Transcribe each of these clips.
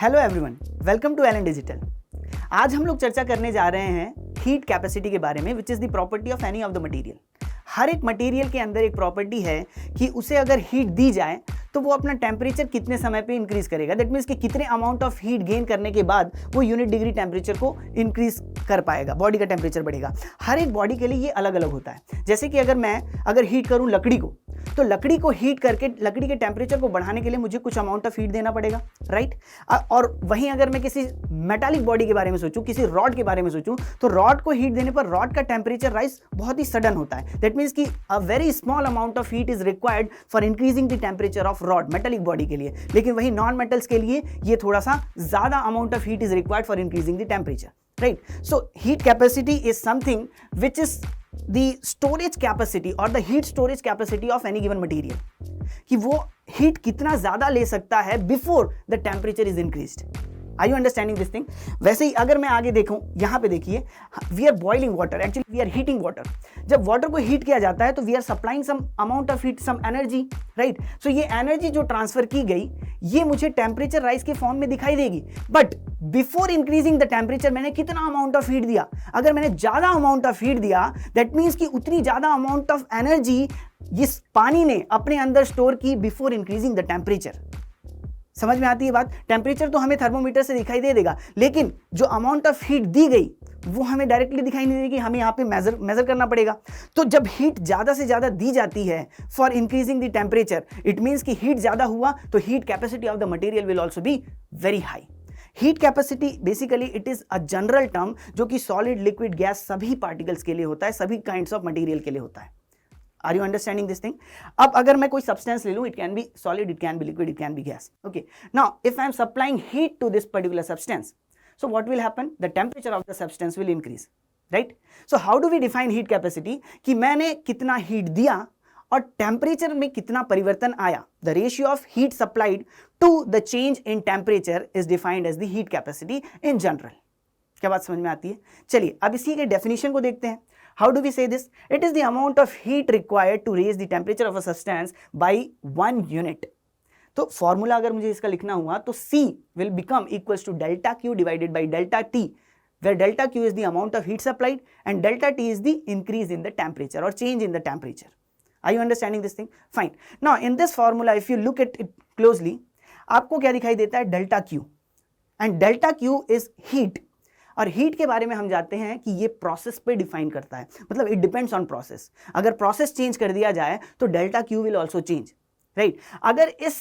Hello everyone, welcome to Allen digital. आज हम लोग चर्चा करने जा रहे हैं हीट कैपेसिटी के बारे में, which is the property of any of the material. हर एक मटेरियल के अंदर एक प्रॉपर्टी है कि उसे अगर हीट दी जाए तो वो अपना टेम्परेचर कितने समय पे इंक्रीज करेगा। दैट मीन्स कि कितने अमाउंट ऑफ हीट गेन करने के बाद वो यूनिट डिग्री टेम्परेचर को इंक्रीज कर पाएगा, बॉडी का टेम्परेचर बढ़ेगा। हर एक बॉडी के लिए ये अलग अलग होता है। जैसे कि अगर हीट करूं लकड़ी को, तो लकड़ी को हीट करके लकड़ी के टेम्परेचर को बढ़ाने के लिए मुझे कुछ अमाउंट ऑफ हीट देना पड़ेगा, राइट। और वहीं अगर मैं किसी मेटालिक बॉडी के बारे में सोचूं, किसी रॉड के बारे में सोचूं, तो रॉड को हीट देने पर रॉड का टेम्परेचर राइज बहुत ही सडन होता है। दैट मीन्स कि a very small amount of heat is required for increasing the temperature of rod, metallic body के लिए। लेकिन वही नॉन मेटल्स के लिए ये थोड़ा सा ज्यादा amount of heat is required for increasing the temperature, right? So heat capacity is something which is the storage capacity or the heat storage capacity of any given material, कि वो heat कितना ज्यादा ले सकता है before the temperature is increased. Are you understanding this thing? वैसे ही अगर मैं आगे देखूं, यहां पे देखिए, we are boiling water, actually we are heating water. जब वाटर को हीट किया जाता है तो we are supplying some amount of heat, some energy, right? So ये एनर्जी जो ट्रांसफर की गई, ये मुझे टेम्परेचर राइज के फॉर्म में दिखाई देगी। But before increasing the temperature मैंने कितना अमाउंट ऑफ हीट दिया? अगर मैंने ज्यादा अमाउंट ऑफ हीट दिया, दैट मीन्स कि उतनी ज्यादा अमाउंट ऑफ एनर्जी इस पानी ने अपने अंदर स्टोर की बिफोर इंक्रीजिंग द टेम्परेचर। समझ में आती है बात? टेम्परेचर तो हमें थर्मोमीटर से दिखाई दे देगा, लेकिन जो अमाउंट ऑफ हीट दी गई वो हमें डायरेक्टली दिखाई नहीं देगी, हमें यहाँ पे मेजर करना पड़ेगा। तो जब हीट ज्यादा से ज्यादा दी जाती है for increasing the temperature, it means कि हीट ज्यादा हुआ तो heat capacity of the material will also be very high. Heat capacity basically it is a general term जो कि सॉलिड, लिक्विड, गैस सभी पार्टिकल्स के लिए होता है, सभी काइंड्स ऑफ मटेरियल के लिए होता है। Are you understanding this thing? अब अगर मैं कोई सब्सटेंस ले लूं, it can be solid, it can be liquid, it can be gas. Okay. Now, if I am supplying heat to this particular substance, so what will happen? The temperature of the substance will increase, right? So how do we define heat capacity? कि मैंने कितना heat दिया और temperature में कितना परिवर्तन आया। The ratio of heat supplied to the change in temperature is defined as the heat capacity in general. क्या बात समझ में आती है? चलिए अब इसी के डेफिनेशन को देखते हैं। How do we say this? It is the amount of heat required to raise the temperature of a substance by 1 unit. तो फॉर्मूला अगर मुझे इसका लिखना हुआ तो C will become equals to delta Q divided by delta T, where delta Q is the amount of heat supplied and delta T is the increase in the temperature or change in the temperature. Are you understanding this thing? Fine. Now in this formula, if you look at it closely, आपको क्या दिखाई देता है? delta Q, and delta Q is heat. और heat के बारे में हम जानते हैं कि ये प्रोसेस पे डिफाइन करता है, मतलब इट डिपेंड्स ऑन प्रोसेस। अगर प्रोसेस चेंज कर दिया जाए तो delta Q will also change, right. अगर इस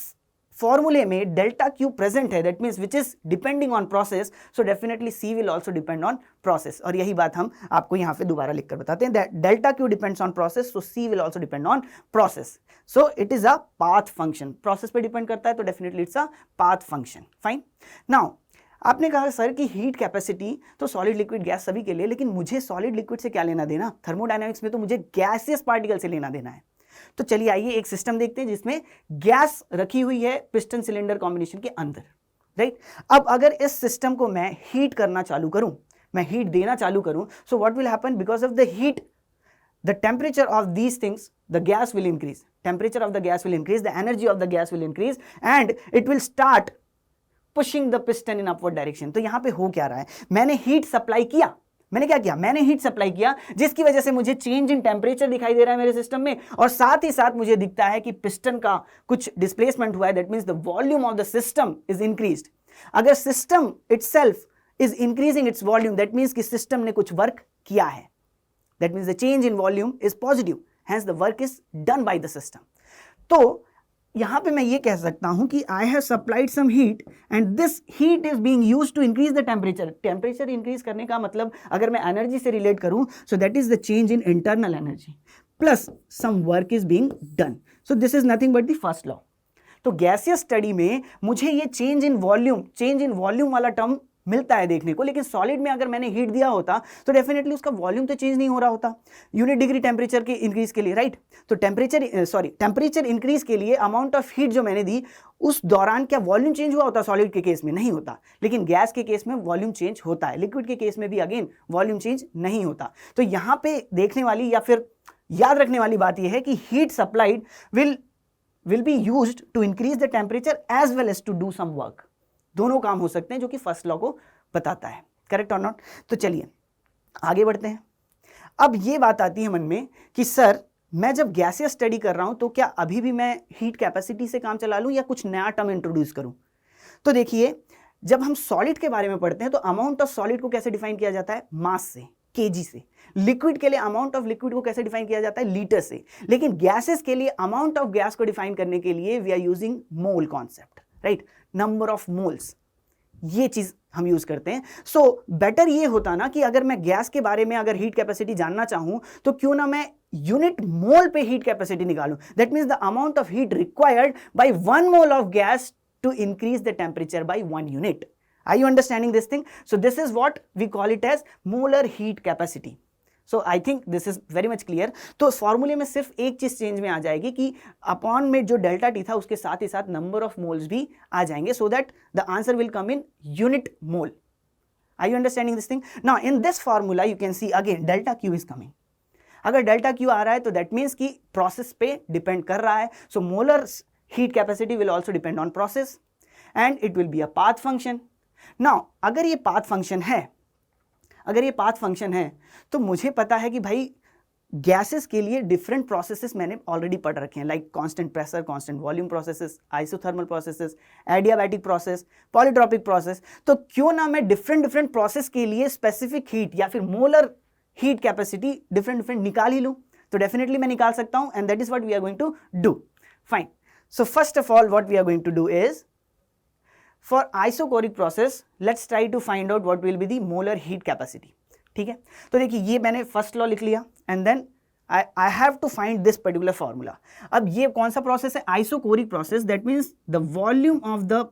फॉर्मूले में डेल्टा क्यू प्रेजेंट है, that means which is depending on process, so definitely C will also depend on process. और यही बात हम आपको यहाँ पे दोबारा लिखकर बताते हैं, that delta Q depends on process, so C will also depend on process. So it is a path function, process पे डिपेंड करता है तो definitely it's a path function. Fine. Now आपने कहा सर कि हीट कैपेसिटी तो solid, liquid, gas सभी के लिए, लेकिन मुझे सॉलिड लिक्विड से क्या लेना देना? थर्मोडायनामिक्स में तो मुझे गैसियस पार्टिकल से लेना देना है। तो चलिए आइए एक सिस्टम देखते हैं जिसमें गैस रखी हुई है पिस्टन सिलेंडर कॉम्बिनेशन के अंदर, राइट। अब अगर इस सिस्टम को मैं हीट करना चालू करूं, मैं हीट देना चालू करूं, सो what will happen? Because of the heat, the temperature of these things, the gas will increase, temperature of the gas will increase, the energy of the gas will increase and it will start pushing the piston in upward direction. तो यहां पे हो क्या रहा है? मैंने heat supply किया, मैंने क्या किया? मैंने हीट सप्लाई किया, जिसकी वजह से मुझे चेंज इन टेम्परेचर दिखाई दे रहा है मेरे सिस्टम में, और साथ ही साथ मुझे दिखता है कि पिस्टन का कुछ डिस्प्लेसमेंट हुआ है। That means the volume of the system is increased. अगर system itself is increasing its volume, that means कि सिस्टम ने कुछ वर्क किया है। That means the change in volume is positive, hence the work is done by the system. तो यहां पे मैं ये कह सकता हूं कि I have supplied some heat and this heat is being used to increase the temperature. Temperature increase करने का मतलब अगर मैं एनर्जी से रिलेट करूं, so that is the change in internal energy plus some work is being done. So this is nothing but the first law. तो gaseous study में मुझे ये चेंज इन वॉल्यूम वाला टर्म मिलता है देखने को, लेकिन सॉलिड में अगर मैंने हीट दिया होता तो डेफिनेटली उसका वॉल्यूम तो चेंज नहीं हो रहा होता यूनिट डिग्री टेम्परेचर के इंक्रीज के लिए, राइट। तो टेम्परेचर इंक्रीज के लिए अमाउंट ऑफ हीट जो मैंने दी, उस दौरान क्या वॉल्यूम चेंज हुआ होता? सॉलिड के केस में नहीं होता, लेकिन गैस के केस में वॉल्यूम चेंज होता है, लिक्विड के केस में भी अगेन वॉल्यूम चेंज नहीं होता। तो यहां पे देखने वाली या फिर याद रखने वाली बात यह है कि heat supplied will be used to increase the temperature as well as to do some work. दोनों काम हो सकते हैं जो कि फर्स्ट लॉ को बताता है, करेक्ट और नॉट। तो चलिए आगे बढ़ते हैं। अब ये बात आती है मन में कि सर मैं जब गैसियस स्टडी कर रहा हूं तो क्या अभी भी मैं हीट कैपेसिटी से काम चला लूं या कुछ नया टर्म इंट्रोड्यूस करूं? तो देखिए, जब हम सॉलिड के बारे में पढ़ते हैं तो अमाउंट ऑफ सॉलिड को कैसे डिफाइन किया जाता है? मास से, केजी से। लिक्विड के लिए अमाउंट ऑफ लिक्विड को कैसे डिफाइन किया जाता है? लीटर से। लेकिन गैसेस के लिए अमाउंट ऑफ गैस को डिफाइन करने के लिए we are using mole concept, right? Number of moles, ये चीज हम यूज करते हैं। सो बेटर ये होता ना कि अगर मैं गैस के बारे में अगर हीट कैपेसिटी जानना चाहूं तो क्यों ना मैं यूनिट मोल पे हीट कैपेसिटी निकालूं। That means the amount of heat required by 1 mole of gas to increase the temperature by 1 unit. Are you understanding this thing? So this is what we call it as molar heat capacity. So I think this is very much clear. तो फॉर्मूले में सिर्फ एक चीज change में आ जाएगी कि upon में जो डेल्टा टी था उसके साथ ही साथ नंबर ऑफ मोल्स भी आ जाएंगे, so that the answer will come in unit mole. Are you understanding this thing? Now in this formula you can see again delta Q is coming. अगर delta Q आ रहा है तो that means कि process पे depend कर रहा है। So molar heat capacity will also depend on process and it will be a path function. Now अगर ये path function है तो मुझे पता है कि भाई गैसेस के लिए डिफरेंट प्रोसेसेस मैंने ऑलरेडी पढ़ रखे हैं, like constant pressure, constant volume processes, isothermal processes, adiabatic process, polytropic process. तो क्यों ना मैं डिफरेंट प्रोसेस के लिए स्पेसिफिक हीट या फिर मोलर हीट कैपेसिटी डिफरेंट निकाल ही लूं। तो डेफिनेटली मैं निकाल सकता हूं, and that is what we are going to do. Fine. So first of all, what we are going to do is, for isochoric process, let's try to find out what will be the molar heat capacity. ठीक है, तो देखिए ये मैंने first law लिख लिया and then I have to find this particular formula. अब ये कौन सा प्रोसेस है? Isochoric process. That means the volume of the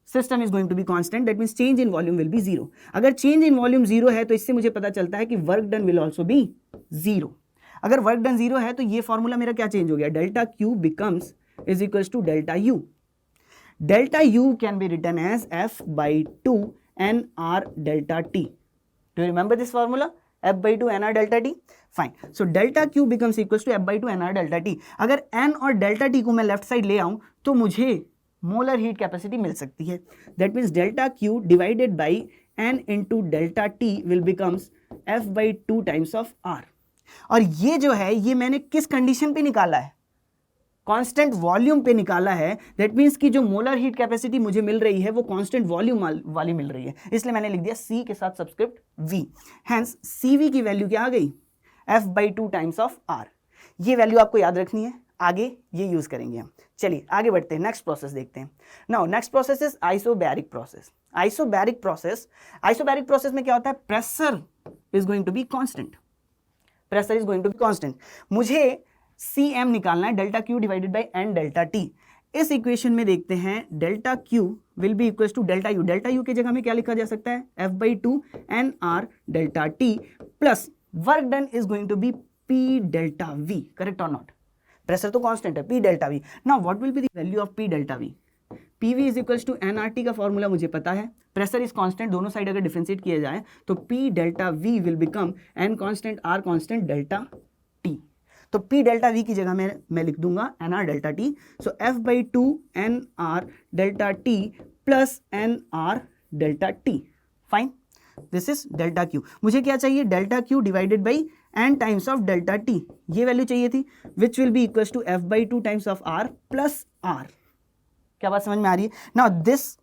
system is going to be constant, that means change in volume will be zero. अगर change in volume zero है तो इससे मुझे पता चलता है कि work done will also be zero. अगर वर्क डन जीरो है तो ये फॉर्मूला मेरा क्या चेंज हो गया? Delta Q becomes is equals to delta U. Delta U can be written as F by 2 NR delta T. Do you remember this formula? F by 2 NR delta T. Fine. So delta Q becomes equals to F by 2 NR delta T. अगर N और delta T को मैं left side ले आऊं तो मुझे molar heat capacity मिल सकती है। That means delta Q divided by N into delta T will becomes F by 2 times of R. और ये जो है ये मैंने किस कंडीशन पे निकाला है? कांस्टेंट वॉल्यूम पे निकाला है। दैट मींस कि जो मोलर हीट कैपेसिटी मुझे मिल रही है वो कांस्टेंट वॉल्यूम वाली मिल रही है, इसलिए मैंने लिख दिया C के साथ सब्सक्रिप्ट V। हैंस CV की वैल्यू क्या आ गई? F by 2 times of R। ये वैल्यू आपको याद रखनी है, आगे ये यूज करेंगे हम। चलिए आगे बढ़ते हैं, नेक्स्ट प्रोसेस देखते हैं। Now next process is isobaric process. Isobaric process में क्या होता है? Pressure is going to be constant. Pressure is going to be constant. मुझे Cm निकालना है, delta Q divided by N delta T। इस इक्वेशन में देखते हैं delta Q will be equal to delta U। Delta U की जगह में क्या लिखा जा सकता है? F by 2 NR delta T plus work done is going to be P delta V, correct और नॉट? प्रेशर तो कांस्टेंट है, P delta V। Now what will be the value of P delta V? PV is equal to NRT का formula मुझे पता है। Pressure is constant, दोनों side अगर differentiate किया जाए तो P delta V will become N constant R constant delta T। तो P डेल्टा V की जगह मैं लिख दूंगा NR delta T। So F by 2 NR delta T plus NR delta T। Fine, this is delta Q। मुझे क्या चाहिए? Delta Q divided by N times of delta T, ये वैल्यू चाहिए थी, which will be equal to F by 2 times of R plus R। क्या बात समझ में आ रही है? Now this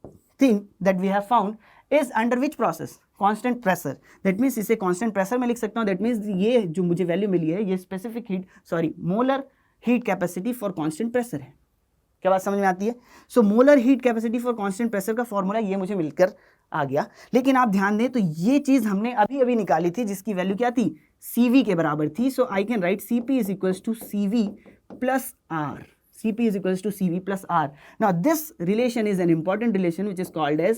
thing that we have found is under which process? Constant pressure. That means इसे कांस्टेंट प्रेशर में लिख सकता हूँ। दैट मीन्स ये जो मुझे वैल्यू मिली है ये specific molar heat capacity for constant pressure है। क्या बात समझ में आती है? So molar heat capacity for constant pressure का फॉर्मूला ये मुझे मिलकर आ गया। लेकिन आप ध्यान दें तो ये चीज हमने अभी निकाली थी जिसकी वैल्यू क्या थी? CV के बराबर थी। So I can write CP is equal to CV plus R। CP is equals to CV plus R. Now this relation is an important relation which is called as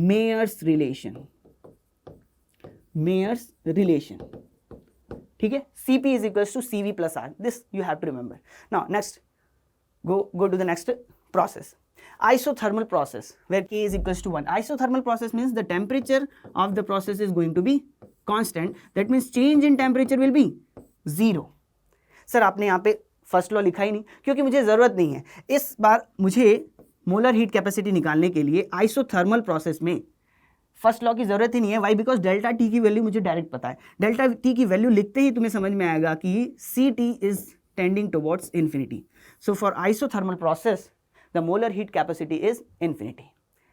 Mayer's relation. Mayer's relation. ठीक है? CP is equals to CV plus R. This you have to remember. Now next, go to the next process. Isothermal process where K is equals to 1. Isothermal process means the temperature of the process is going to be constant. That means change in temperature will be 0. Sir आपने यहाँ पे first law लिखा ही नहीं क्योंकि मुझे ज़रूरत नहीं है। इस बार मुझे मोलर हीट कैपेसिटी निकालने के लिए आइसोथर्मल प्रोसेस में फर्स्ट लॉ की जरूरत ही नहीं है। वाई? बिकॉज डेल्टा टी की वैल्यू मुझे डायरेक्ट पता है। डेल्टा टी की वैल्यू लिखते ही तुम्हें समझ में आएगा कि C T is tending towards infinity. So for isothermal process the molar heat capacity is infinity.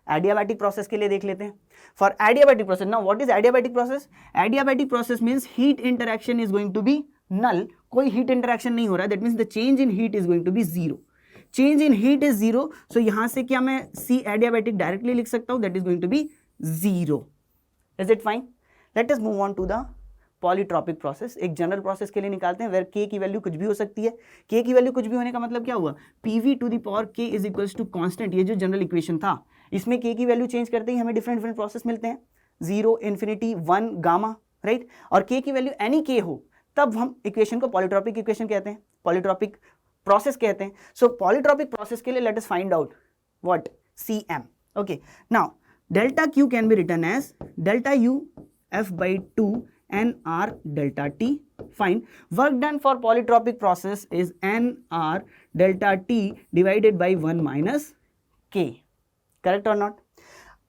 Adiabatic process के लिए देख लेते हैं। For adiabatic process, now what is adiabatic process? Adiabatic process means heat interaction is going to be null, कोई heat interaction नहीं हो रहा है, that means the change in heat is going to be zero. Change in heat is zero, so यहां से क्या मैं सी adiabatic directly लिख सकता हूं, that is going to be zero. Is it fine? Let us move on to the polytropic process. एक general process के लिए निकालते हैं वेयर के की वैल्यू कुछ भी हो सकती है। के की वैल्यू कुछ भी होने का मतलब क्या हुआ? पीवी टू द पावर के इज इक्वल्स टू कांस्टेंट। ये जो जनरल इक्वेशन था इसमें के की वैल्यू चेंज करते ही हमें डिफरेंट डिफरेंट प्रोसेस मिलते हैं, 0, इन्फिनिटी, 1, गामा, राइट। और के की वैल्यू एनी के हो तब हम इक्वेशन को पॉलीट्रॉपिक इक्वेशन कहते हैं, पॉलीट्रॉपिक प्रोसेस कहते हैं। सो पॉलीट्रॉपिक प्रोसेस के लिए let us find out what? CM। Okay, now delta Q can be written as delta U F by 2 NR delta T. Fine. Work done for polytropic process is NR delta T divided by 1 minus K. Correct or not?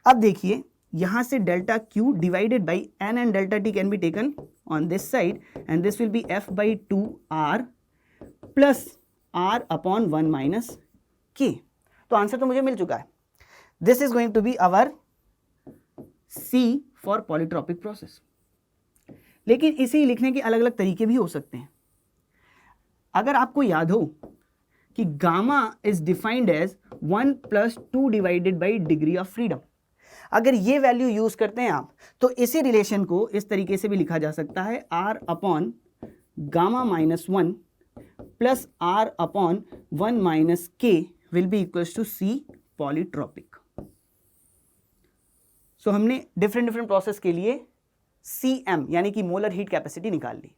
अब देखिए यहाँ से delta Q divided by N and delta T can be taken on this side and this will be F by 2 R plus R upon 1 minus K. तो answer तो मुझे मिल चुका है। This is going to be our C for polytropic process. लेकिन इसे लिखने के अलग अलग तरीके भी हो सकते हैं। अगर आपको याद हो कि gamma is defined as 1 + 2 divided by degree of freedom, अगर ये वैल्यू यूज करते हैं आप तो इसी रिलेशन को इस तरीके से भी लिखा जा सकता है, R upon gamma -1 plus R upon 1 minus K will be equals to C polytropic. सो हमने डिफरेंट डिफरेंट प्रोसेस के लिए CM यानी कि मोलर हीट कैपेसिटी निकाल ली।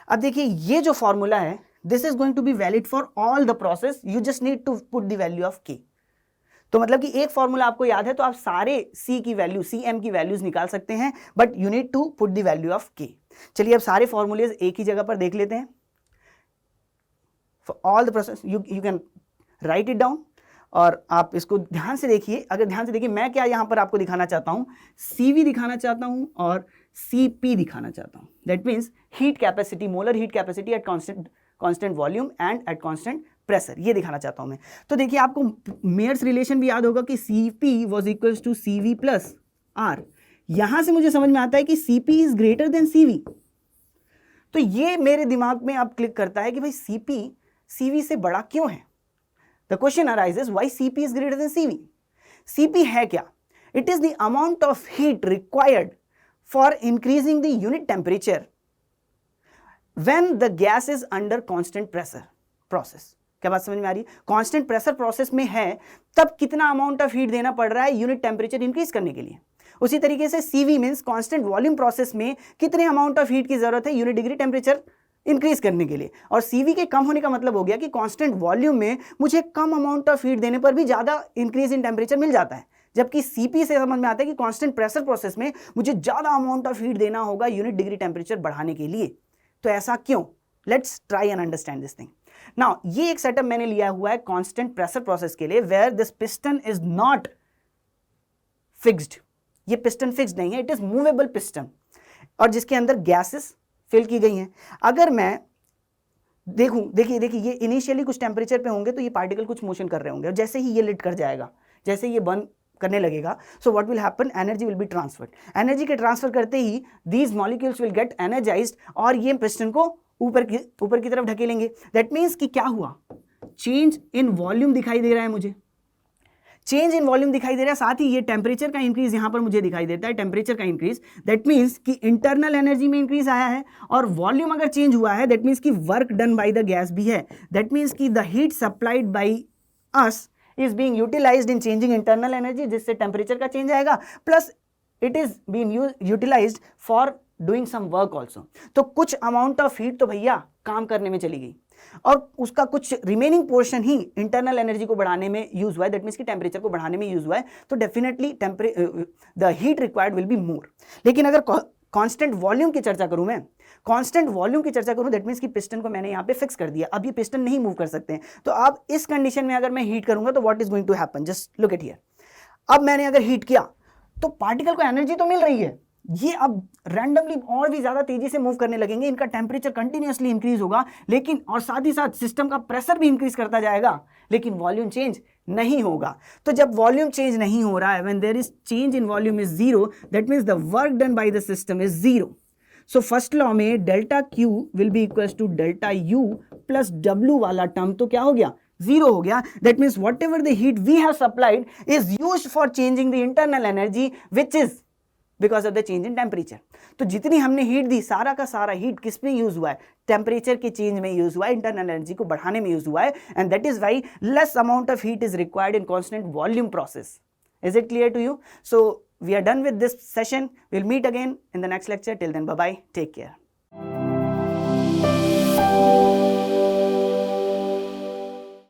अब देखिए ये जो फॉर्मूला है this is going to be valid for all the process, you just need to put the value of K। तो मतलब कि एक फॉर्मूला आपको याद है तो आप सारे C की वैल्यू, CM की वैल्यूज निकाल सकते हैं, but you need to put the value of K। चलिए अब सारे फॉर्मूलेज एक ही जगह पर देख लेते हैं। For all the process you can write it down और आप इसको ध्यान से देखिए। अगर ध्यान से देखिए मैं क्या यहाँ पर आपको दिखाना चाहता हूँ, CV दिखाना चाहता हूँ और CP दिखाना चाहता हूँ। That means heat capacity, molar heat capacity at constant volume and at constant pressure, ये दिखाना चाहता हूँ मैं। तो देखिए आपको मेयर्स रिलेशन भी याद होगा कि CP was equals to CV plus R। यहाँ से मुझे समझ में आता है कि CP is greater than CV। तो ये मेरे दिमाग में अब क्लिक करता है कि भाई CP CV से बड़ा क्यों है। The question arises why CP is greater than CV. CP है क्या? It is the amount of heat required for increasing the unit temperature when the gas is under constant pressure process. क्या बात समझ में आ रही है? Constant pressure process में है तब कितना amount of heat देना पड़ रहा है unit temperature increase करने के लिए। उसी तरीके से CV means constant volume process में कितने amount of heat की जरूरत है unit degree temperature इंक्रीज करने के लिए। और CV के कम होने का मतलब हो गया कि कांस्टेंट वॉल्यूम में मुझे कम अमाउंट ऑफ हीट देने पर भी ज़्यादा इंक्रीज इन टेम्परेचर मिल जाता है, जबकि CP से समझ में आता है कि कांस्टेंट प्रेशर प्रोसेस में मुझे ज़्यादा अमाउंट ऑफ हीट देना होगा यूनिट डिग्री टेम्परेचर बढ़ाने के लिए। तो ऐसा क्यों? Let's try and understand this thing. Now ये एक सेटअप मैंने लिया हुआ है कांस्टेंट प्रेशर प्रोसेस के लिए where this piston is not fixed. ये पिस्टन फिक्स्ड नहीं है, इट इज मूवेबल पिस्टन और जिसके अंदर गैसेस फिल की गई हैं। अगर मैं देखूं, देखिए ये इनिशियली कुछ टेम्परेचर पे होंगे तो ये पार्टिकल कुछ मोशन कर रहे होंगे और जैसे ही ये लिट कर जाएगा, जैसे ये बर्न करने लगेगा, so what will happen, energy will be transferred. Energy के ट्रांसफर करते ही these molecules will get energised और ये पिस्टन को ऊपर की तरफ ढकेलेंगे। दैट मीन्स कि क्या हुआ, चेंज इन वॉल्यूम दिखाई दे रहा है मुझे, चेंज इन वॉल्यूम दिखाई दे रहा है, साथ ही ये टेम्परेचर का इंक्रीज यहां पर मुझे दिखाई देता है, टेम्परेचर का इंक्रीज। दैट मीन्स कि इंटरनल एनर्जी में इंक्रीज आया है और वॉल्यूम अगर चेंज हुआ है दैट मीन्स कि work done by the gas भी है। दैट मीन्स कि the heat supplied by us is being utilized in changing internal energy, जिससे टेम्परेचर का चेंज आएगा, plus it is being utilized for doing some work also. तो कुछ amount of heat तो भैया काम करने में चली गई और उसका कुछ रिमेनिंग पोर्शन ही इंटरनल एनर्जी को बढ़ाने में यूज हुआ है, दैट मीन्स कि टेम्परेचर को बढ़ाने में यूज हुआ है। तो definitely the heat required will be more. लेकिन अगर कांस्टेंट वॉल्यूम की चर्चा करूं मैं, कांस्टेंट वॉल्यूम की चर्चा करूं, दैट मींस कि पिस्टन को मैंने यहां पे फिक्स कर दिया, अब ये पिस्टन नहीं मूव कर सकते हैं। तो अब इस कंडीशन में अगर मैं हीट करूंगा तो what is going to happen, just look at here. अब मैंने अगर हीट किया तो पार्टिकल को एनर्जी तो मिल रही है, ये अब रैंडमली और भी ज्यादा तेजी से मूव करने लगेंगे, इनका टेम्परेचर कंटिन्यूअसली इंक्रीज होगा, लेकिन और साथ ही साथ सिस्टम का प्रेशर भी इंक्रीज करता जाएगा, लेकिन वॉल्यूम चेंज नहीं होगा। तो जब वॉल्यूम चेंज नहीं हो रहा है, when there is change in volume is zero, that means the work done by the system is zero. So first law में delta Q will be equals to delta U plus W वाला term तो क्या हो गया, zero हो गया। That means whatever the heat we have supplied is used for changing the internal energy which is because of the change in temperature. तो जितनी हमने हीट दी, सारा का सारा हीट किस में यूज हुआ है, टेम्परेचर के चेंज में यूज हुआ है, इंटरनल एनर्जी को बढ़ाने में यूज हुआ है, and that is why less amount of heat is required in constant volume process. Is it clear to you? So we are done with this session. We'll meet again in the next lecture. Till then, bye bye, take care.